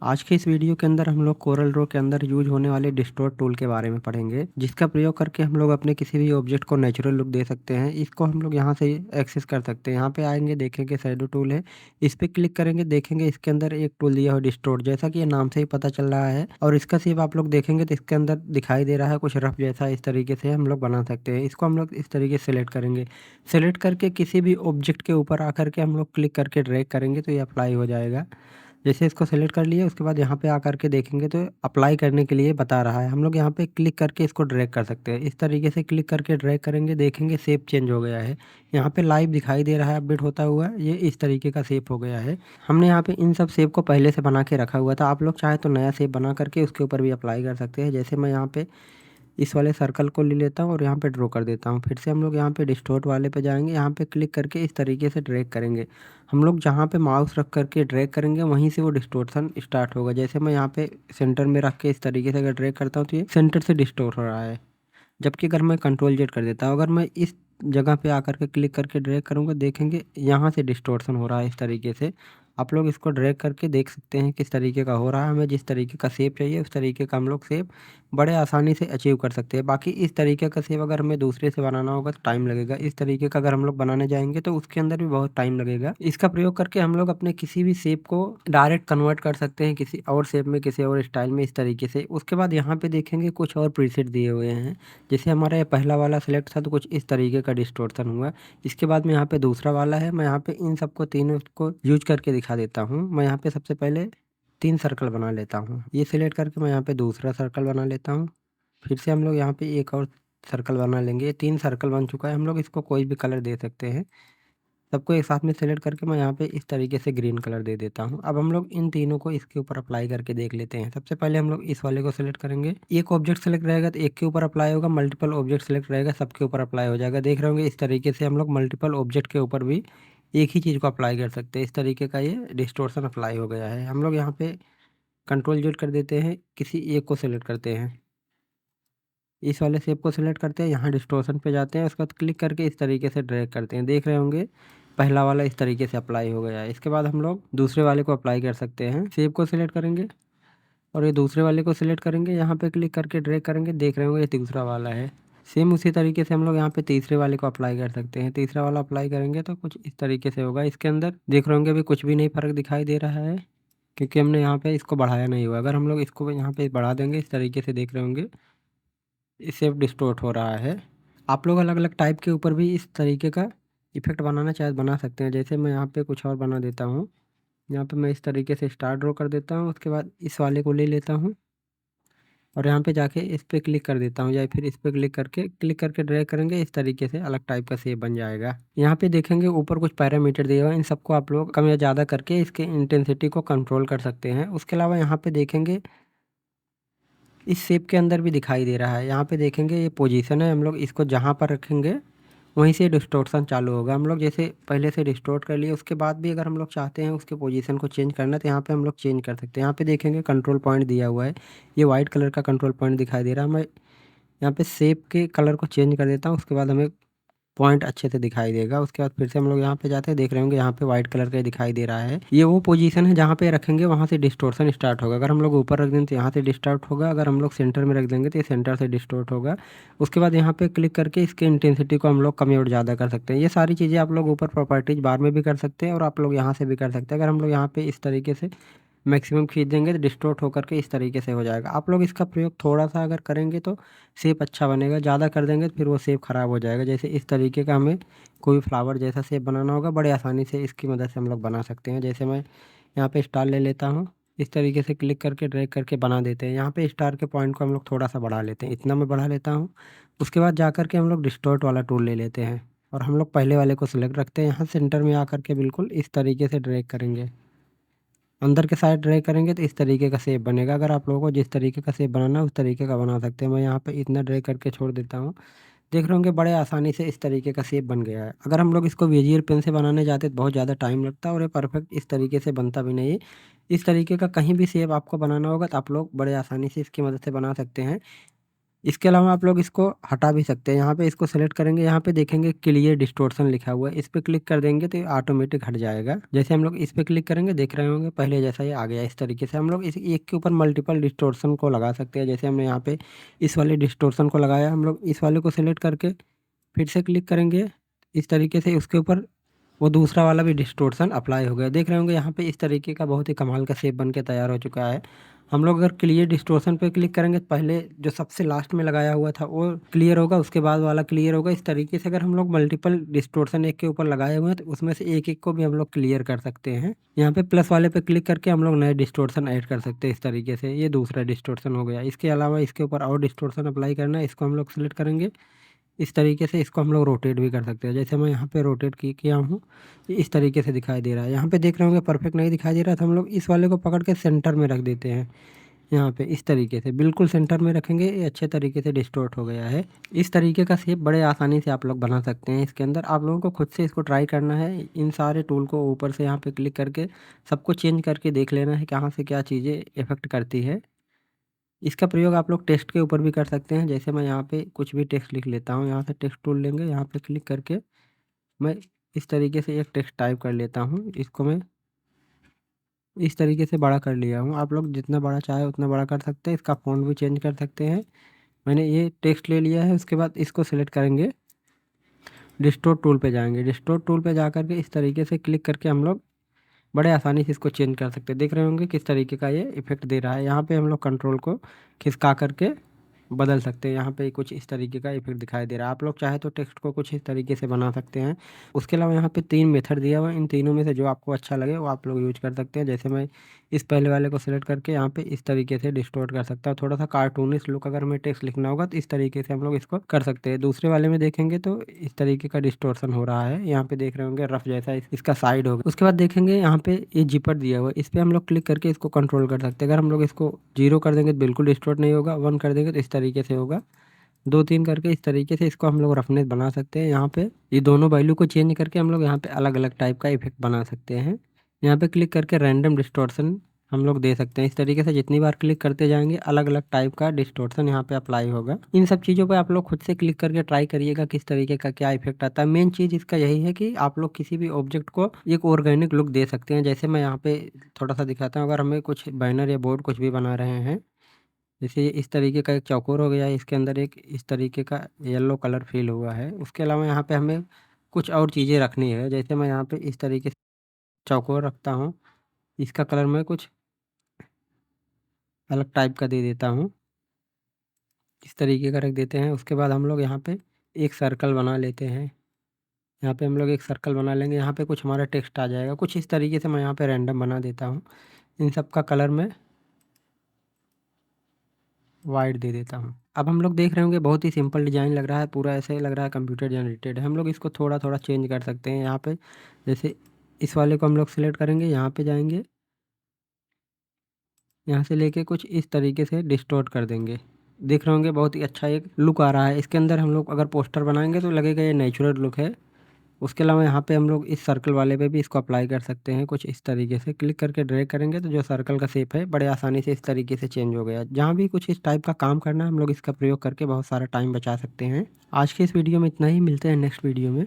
आज के इस वीडियो के अंदर हम लोग कोरल ड्रॉ के अंदर यूज होने वाले डिस्टॉर्ट टूल के बारे में पढ़ेंगे, जिसका प्रयोग करके हम लोग अपने किसी भी ऑब्जेक्ट को नेचुरल लुक दे सकते हैं। इसको हम लोग यहाँ से एक्सेस कर सकते हैं। यहाँ पे आएंगे, देखेंगे शैडो टूल है, इस पे क्लिक करेंगे, देखेंगे इसके अंदर एक टूल दिया हुआ डिस्टॉर्ट, जैसा कि ये नाम से ही पता चल रहा है। और इसका शेप आप लोग देखेंगे तो इसके अंदर दिखाई दे रहा है कुछ रफ जैसा। इस तरीके से हम लोग बना सकते हैं। इसको हम लोग इस तरीके से सेलेक्ट करेंगे। सेलेक्ट करके किसी भी ऑब्जेक्ट के ऊपर आकर के हम लोग क्लिक करके ड्रैग करेंगे तो ये अप्लाई हो जाएगा। जैसे इसको सेलेक्ट कर लिए, उसके बाद यहाँ पे आकर के देखेंगे तो अप्लाई करने के लिए बता रहा है। हम लोग यहाँ पे क्लिक करके इसको ड्रैग कर सकते हैं। इस तरीके से क्लिक करके ड्रैग करेंगे, देखेंगे शेप चेंज हो गया है। यहाँ पे लाइव दिखाई दे रहा है अपडेट होता हुआ, ये इस तरीके का शेप हो गया है। हमने यहाँ पे इन सब शेप को पहले से बना के रखा हुआ था। आप लोग चाहे तो नया शेप बना करके उसके ऊपर भी अप्लाई कर सकते हैं। जैसे मैं यहाँ पे इस वाले सर्कल को ले लेता हूँ और यहाँ पे ड्रॉ कर देता हूँ। फिर से हम लोग यहाँ पे डिस्टॉर्ट वाले पे जाएंगे, यहाँ पे क्लिक करके इस तरीके से ड्रैग करेंगे। हम लोग जहाँ पे माउस रख करके ड्रैग करेंगे वहीं से वो डिस्टॉर्शन स्टार्ट होगा। जैसे मैं यहाँ पे सेंटर में रख के इस तरीके से अगर ड्रैग करता हूँ तो ये सेंटर से डिस्टॉर्ट हो रहा है। जबकि अगर मैं कंट्रोल जेड कर देता हूँ, अगर मैं इस जगह पे आकर के क्लिक करके ड्रैग करूँगा, देखेंगे यहाँ से डिस्टॉर्शन हो रहा है इस तरीके से। आप लोग इसको ड्रैग करके देख सकते हैं किस तरीके का हो रहा है। हमें जिस तरीके का शेप चाहिए उस तरीके का हम लोग शेप बड़े आसानी से अचीव कर सकते हैं। बाकी इस तरीके का शेप अगर हमें दूसरे से बनाना होगा तो टाइम लगेगा। इस तरीके का अगर हम लोग बनाने जाएंगे तो उसके अंदर भी बहुत टाइम लगेगा। इसका प्रयोग करके हम लोग अपने किसी भी शेप को डायरेक्ट कन्वर्ट कर सकते हैं किसी और शेप में, किसी और स्टाइल में, इस तरीके से। उसके बाद यहाँ पे देखेंगे कुछ और प्रीसेट दिए हुए हैं। जैसे हमारा ये पहला वाला सिलेक्ट था तो कुछ इस तरीके का डिस्टॉर्शन हुआ। इसके बाद में यहाँ पे दूसरा वाला है। मैं यहाँ पे इन सबको तीनों को यूज करके दिखा देता हूँ। मैं यहाँ पे सबसे पहले 3 सर्कल बना लेता हूँ। ये सिलेक्ट करके मैं यहाँ पे दूसरा सर्कल बना लेता हूँ। फिर से हम लोग यहाँ पे एक और सर्कल बना लेंगे। 3 सर्कल बन चुका है। हम लोग इसको कोई भी कलर दे सकते हैं। सबको एक साथ में सेलेक्ट करके मैं यहाँ पे इस तरीके से ग्रीन कलर दे देता हूँ। अब हम लोग इन तीनों को इसके ऊपर अप्लाई करके देख लेते हैं। सबसे पहले हम लोग इस वाले को सिलेक्ट करेंगे। एक ऑब्जेक्ट सेलेक्ट रहेगा तो एक के ऊपर अप्लाई होगा, मल्टीपल ऑब्जेक्ट सेलेक्ट रहेगा सबके ऊपर अप्लाई हो जाएगा। देख रहे होंगे इस तरीके से हम लोग मल्टीपल ऑब्जेक्ट के ऊपर भी एक ही चीज़ को अप्लाई कर सकते हैं। इस तरीके का ये डिस्टॉर्शन अप्लाई हो गया है। हम लोग यहाँ पे कंट्रोल जेड कर देते हैं, किसी एक को सिलेक्ट करते हैं, इस वाले शेप को सिलेक्ट करते हैं, यहाँ डिस्टॉर्शन पे जाते हैं, उसके बाद क्लिक करके इस तरीके से ड्रैग करते हैं। देख रहे होंगे पहला वाला इस तरीके से अप्लाई हो गया है। इसके बाद हम लोग दूसरे वाले को अप्लाई कर सकते हैं। शेप को सिलेक्ट करेंगे और ये दूसरे वाले को सिलेक्ट करेंगे, यहाँ पे क्लिक करके ड्रैग करेंगे। देख रहे होंगे ये तीसरा वाला है। सेम उसी तरीके से हम लोग यहाँ पे तीसरे वाले को अप्लाई कर सकते हैं। तीसरा वाला अप्लाई करेंगे तो कुछ इस तरीके से होगा। इसके अंदर देख रहे होंगे अभी कुछ भी नहीं फ़र्क दिखाई दे रहा है, क्योंकि हमने यहाँ पे इसको बढ़ाया नहीं हुआ। अगर हम लोग इसको यहाँ पे बढ़ा देंगे इस तरीके से, देख रहे होंगे शेप डिस्टॉर्ट हो रहा है। आप लोग अलग अलग टाइप के ऊपर भी इस तरीके का इफ़ेक्ट बनाना चाहे बना सकते हैं। जैसे मैं यहाँ पे कुछ और बना देता हूँ। यहाँ पे मैं इस तरीके से स्टार ड्रॉ कर देता हूँ। उसके बाद इस वाले को ले लेता हूँ और यहाँ पे जाके इस पे क्लिक कर देता हूँ, या फिर इस पे क्लिक करके ड्रैग करेंगे। इस तरीके से अलग टाइप का शेप बन जाएगा। यहाँ पे देखेंगे ऊपर कुछ पैरामीटर दिए हुए हैं। इन सबको आप लोग कम या ज़्यादा करके इसके इंटेंसिटी को कंट्रोल कर सकते हैं। उसके अलावा यहाँ पे देखेंगे इस शेप के अंदर भी दिखाई दे रहा है। यहाँ पे देखेंगे ये पोजीशन है, हम लोग इसको जहाँ पर रखेंगे वहीं से डिस्टॉर्शन चालू होगा। हम लोग जैसे पहले से डिस्टॉर्ट कर लिए, उसके बाद भी अगर हम लोग चाहते हैं उसके पोजीशन को चेंज करना तो यहाँ पे हम लोग चेंज कर सकते हैं। यहाँ पे देखेंगे कंट्रोल पॉइंट दिया हुआ है, ये वाइट कलर का कंट्रोल पॉइंट दिखाई दे रहा है। मैं यहाँ पे शेप के कलर को चेंज कर देता हूँ, उसके बाद हमें पॉइंट अच्छे से दिखाई देगा। उसके बाद फिर से हम लोग यहाँ पे जाते हैं, देख रहे होंगे यहाँ पे वाइट कलर का दिखाई दे रहा है। ये वो पोजीशन है जहाँ पे रखेंगे वहाँ से डिस्टॉर्शन स्टार्ट होगा। अगर हम लोग ऊपर रख दें तो यहाँ से डिस्टार्ट होगा, अगर हम लोग सेंटर में रख देंगे तो ये सेंटर से डिस्टॉर्ट होगा। उसके बाद यहाँ पे क्लिक करके इसके इंटेंसिटी को हम लोग कम और ज़्यादा कर सकते हैं। ये सारी चीज़ें आप लोग ऊपर प्रॉपर्टीज बार में भी कर सकते हैं और आप लोग यहाँ से भी कर सकते हैं। अगर हम लोग यहाँ पे इस तरीके से मैक्सिमम खींच देंगे तो डिस्टॉर्ट होकर के इस तरीके से हो जाएगा। आप लोग इसका प्रयोग थोड़ा सा अगर करेंगे तो शेप अच्छा बनेगा, ज़्यादा कर देंगे तो फिर वो शेप ख़राब हो जाएगा। जैसे इस तरीके का हमें कोई फ्लावर जैसा शेप बनाना होगा, बड़े आसानी से इसकी मदद से हम लोग बना सकते हैं। जैसे मैं यहाँ पे स्टार ले लेता हूँ, इस तरीके से क्लिक करके ड्रैग करके बना देते हैं। यहाँ पे स्टार के पॉइंट को हम लोग थोड़ा सा बढ़ा लेते हैं, इतना मैं बढ़ा लेता हूँ। उसके बाद जा कर के हम लोग डिस्टॉर्ट वाला टूल ले लेते हैं और हम लोग पहले वाले को सिलेक्ट रखते हैं। यहाँ सेंटर में आकर के बिल्कुल इस तरीके से ड्रैग करेंगे, अंदर के साइड ड्रैग करेंगे तो इस तरीके का शेप बनेगा। अगर आप लोगों को जिस तरीके का शेप बनाना है उस तरीके का बना सकते हैं। मैं यहाँ पे इतना ड्रैग करके छोड़ देता हूँ। देख रहे होंगे बड़े आसानी से इस तरीके का शेप बन गया है। अगर हम लोग इसको बेजियर पेन से बनाने जाते तो बहुत ज़्यादा टाइम लगता है और ये परफेक्ट इस तरीके से बनता भी नहीं है। इस तरीके का कहीं भी शेप आपको बनाना होगा तो आप लोग बड़े आसानी से इसकी मदद से बना सकते हैं। इसके अलावा आप लोग इसको हटा भी सकते हैं। यहाँ पे इसको सेलेक्ट करेंगे, यहाँ पे देखेंगे क्लियर डिस्टॉर्शन लिखा हुआ है, इस पे क्लिक कर देंगे तो ये ऑटोमेटिक हट जाएगा। जैसे हम लोग इस पे क्लिक करेंगे, देख रहे होंगे पहले जैसा ये आ गया। इस तरीके से हम लोग इस एक के ऊपर मल्टीपल डिस्टॉर्शन को लगा सकते हैं। जैसे हमने यहाँ पे इस वाले डिस्टॉर्शन को लगाया, हम लोग इस वाले को सेलेक्ट करके फिर से क्लिक करेंगे इस तरीके से, उसके ऊपर वो दूसरा वाला भी डिस्टॉर्शन अप्लाई हो गया। देख रहे होंगे यहाँ पे इस तरीके का बहुत ही कमाल का शेप बन के तैयार हो चुका है। हम लोग अगर क्लियर डिस्टॉर्शन पे क्लिक करेंगे तो पहले जो सबसे लास्ट में लगाया हुआ था वो क्लियर होगा, उसके बाद वाला क्लियर होगा। इस तरीके से अगर हम लोग मल्टीपल डिस्टॉर्शन एक के ऊपर लगाए हुए हैं तो उसमें से एक एक को भी हम लोग क्लियर कर सकते हैं। यहाँ पे प्लस वाले पे क्लिक करके हम लोग नए डिस्टॉर्शन ऐड कर सकते हैं। इस तरीके से ये दूसरा डिस्टॉर्शन हो गया। इसके अलावा इसके ऊपर और डिस्टॉर्शन अप्लाई करना है, इसको हम लोग सेलेक्ट करेंगे। इस तरीके से इसको हम लोग रोटेट भी कर सकते हैं। जैसे मैं यहाँ पे रोटेट किया हूँ, ये इस तरीके से दिखाई दे रहा है। यहाँ पे देख रहे होंगे परफेक्ट नहीं दिखाई दे रहा, तो हम लोग इस वाले को पकड़ के सेंटर में रख देते हैं। यहाँ पे इस तरीके से बिल्कुल सेंटर में रखेंगे, ये अच्छे तरीके से डिस्टॉर्ट हो गया है। इस तरीके का शेप बड़े आसानी से आप लोग बना सकते हैं। इसके अंदर आप लोगों को खुद से इसको ट्राई करना है। इन सारे टूल को ऊपर से यहाँ पे क्लिक करके सबको चेंज करके देख लेना है कहाँ से क्या चीज़ें इफ़ेक्ट करती है। इसका प्रयोग आप लोग टेक्स्ट के ऊपर भी कर सकते हैं। जैसे मैं यहाँ पे कुछ भी टेक्स्ट लिख लेता हूँ, यहाँ से टेक्स्ट टूल लेंगे, यहाँ पे क्लिक करके मैं इस तरीके से एक टेक्स्ट टाइप कर लेता हूँ। इसको मैं इस तरीके से बड़ा कर लिया हूँ। आप लोग जितना बड़ा चाहे उतना बड़ा कर सकते हैं। इसका फ़ॉन्ट भी चेंज कर सकते हैं। मैंने ये टेक्स्ट ले लिया है, उसके बाद इसको सिलेक्ट करेंगे, डिस्टॉर्ट टूल पे जाएँगे। डिस्टॉर्ट टूल पे जाकर के इस तरीके से क्लिक करके हम लोग बड़े आसानी से इसको चेंज कर सकते हैं। देख रहे होंगे किस तरीके का ये इफ़ेक्ट दे रहा है। यहाँ पे हम लोग कंट्रोल को खिसका करके बदल सकते हैं। यहाँ पे कुछ इस तरीके का इफ़ेक्ट दिखाई दे रहा है। आप लोग चाहे तो टेक्स्ट को कुछ इस तरीके से बना सकते हैं। उसके अलावा यहाँ पे 3 मेथड दिया हुआ है, इन तीनों में से जो आपको अच्छा लगे वो आप लोग यूज़ कर सकते हैं। जैसे मैं इस पहले वाले को सेलेक्ट करके यहाँ पे इस तरीके से डिस्टॉर्ट कर सकता हूँ। थोड़ा-सा कार्टूनिश लुक अगर हमें टेक्स्ट लिखना होगा तो इस तरीके से हम लोग इसको कर सकते हैं। दूसरे वाले में देखेंगे तो इस तरीके का डिस्टॉर्शन हो रहा है। यहाँ पे देख रहे होंगे रफ जैसा इसका साइड होगा। उसके बाद देखेंगे यहाँ पे ये जिपर दिया हुआ है, इस पे हम लोग क्लिक करके इसको कंट्रोल कर सकते हैं। अगर हम लोग इसको 0 कर देंगे तो बिल्कुल डिस्टॉर्ट नहीं होगा, 1 कर देंगे तो इस तरीके से होगा, 2-3 करके इस तरीके से इसको हम लोग रफनेस बना सकते हैं। यहाँ पे ये दोनों वैल्यू को चेंज करके हम लोग यहाँ पे अलग-अलग टाइप का इफ़ेक्ट बना सकते हैं। यहाँ पे क्लिक करके रैंडम डिस्टॉर्शन हम लोग दे सकते हैं। इस तरीके से जितनी बार क्लिक करते जाएँगे अलग-अलग टाइप का डिस्टॉर्शन यहाँ पे अप्लाई होगा। इन सब चीज़ों पे आप लोग खुद से क्लिक करके ट्राई करिएगा किस तरीके का क्या इफ़ेक्ट आता है। मेन चीज़ इसका यही है कि आप लोग किसी भी ऑब्जेक्ट को एक ऑर्गेनिक लुक दे सकते हैं। जैसे मैं यहाँ पे थोड़ा-सा दिखाता हूँ, अगर हमें कुछ बैनर या बोर्ड कुछ भी बना रहे हैं, जैसे ये इस तरीके का एक चौकोर हो गया है, इसके अंदर एक इस तरीके का येलो कलर फ़िल हुआ है। उसके अलावा यहाँ पे हमें कुछ और चीज़ें रखनी है। जैसे मैं यहाँ पे इस तरीके से चौकोर रखता हूँ, इसका कलर मैं कुछ अलग टाइप का दे देता हूँ। इस तरीके का रख देते हैं। उसके बाद हम लोग यहाँ पे एक सर्कल बना लेते हैं। यहाँ पे हम लोग एक सर्कल बना लेंगे, यहाँ पे कुछ हमारा टेक्स्ट आ जाएगा। कुछ इस तरीके से मैं यहाँ पे रैंडम बना देता हूँ। इन सब का कलर मैं वाइट दे देता हूँ। अब हम लोग देख रहे होंगे बहुत ही सिंपल डिज़ाइन लग रहा है, पूरा ऐसे लग रहा है कंप्यूटर जनरेटेड है। हम लोग इसको थोड़ा-थोड़ा चेंज कर सकते हैं। यहाँ पे जैसे इस वाले को हम लोग सिलेक्ट करेंगे, यहाँ पे जाएँगे, यहाँ से लेके कुछ इस तरीके से डिस्टॉर्ट कर देंगे। देख रहे होंगे बहुत ही अच्छा एक लुक आ रहा है। इसके अंदर हम लोग अगर पोस्टर बनाएँगे तो लगेगा ये नेचुरल लुक है। उसके अलावा यहाँ पे हम लोग इस सर्कल वाले पे भी इसको अप्लाई कर सकते हैं। कुछ इस तरीके से क्लिक करके ड्रैग करेंगे तो जो सर्कल का शेप है बड़े आसानी से इस तरीके से चेंज हो गया। जहाँ भी कुछ इस टाइप का काम करना है हम लोग इसका प्रयोग करके बहुत सारा टाइम बचा सकते हैं। आज के इस वीडियो में इतना ही, मिलते हैं नेक्स्ट वीडियो में।